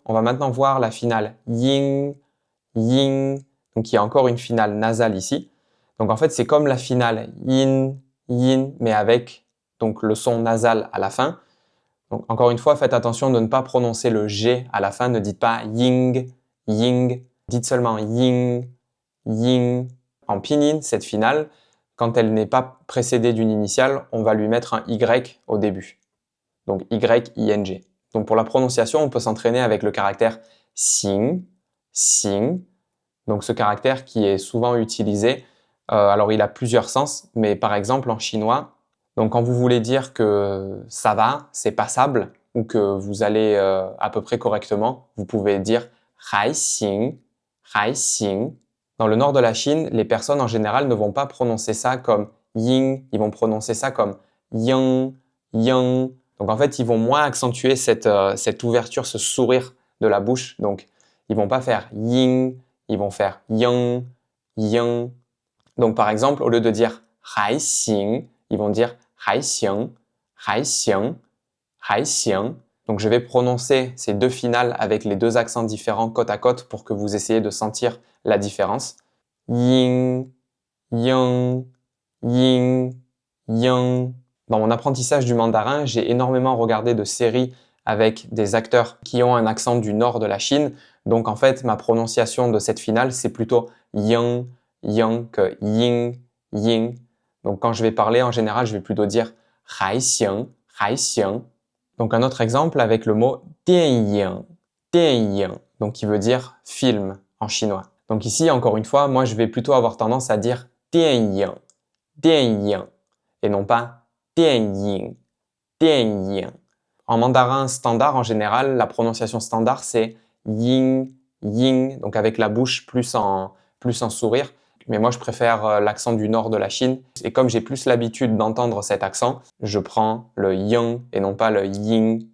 On va maintenant voir la finale ying, ying. Donc il y a encore une finale nasale ici. Donc en fait, c'est comme la finale yin, yin, mais avec donc le son nasal à la fin. Donc encore une fois, faites attention de ne pas prononcer le G à la fin. Ne dites pas ying, ying. Dites seulement ying, ying. En pinyin, cette finale, quand elle n'est pas précédée d'une initiale, on va lui mettre un Y au début. Donc Y-I-N-G. Donc pour la prononciation, on peut s'entraîner avec le caractère sing, sing. Donc ce caractère qui est souvent utilisé, alors il a plusieurs sens, mais par exemple en chinois, donc quand vous voulez dire que ça va, c'est passable, ou que vous allez à peu près correctement, vous pouvez dire hai xing, hai xing. Dans le nord de la Chine, les personnes en général ne vont pas prononcer ça comme ying, ils vont prononcer ça comme yang, yang. Donc en fait, ils vont moins accentuer cette ouverture, ce sourire de la bouche. Donc ils vont pas faire ying, ils vont faire yang, yang. Donc par exemple, au lieu de dire hai xing, ils vont dire hai xiang, hai xiang, hai xiang. Donc je vais prononcer ces deux finales avec les deux accents différents côte à côte pour que vous essayiez de sentir la différence. Ying, yang, ying, yang. Dans mon apprentissage du mandarin, j'ai énormément regardé de séries avec des acteurs qui ont un accent du nord de la Chine. Donc en fait, ma prononciation de cette finale, c'est plutôt yang, yang que ying, ying. Donc quand je vais parler, en général, je vais plutôt dire hai xiang, hai xiang. Donc un autre exemple avec le mot dianying, dianying, donc qui veut dire film en chinois. Donc ici, encore une fois, moi je vais plutôt avoir tendance à dire dianying, dianying, et non pas dianying, dianying. En mandarin standard, en général, la prononciation standard, c'est ying, ying, donc avec la bouche plus en sourire. Mais moi, je préfère l'accent du nord de la Chine. Et comme j'ai plus l'habitude d'entendre cet accent, je prends le yang et non pas le ying.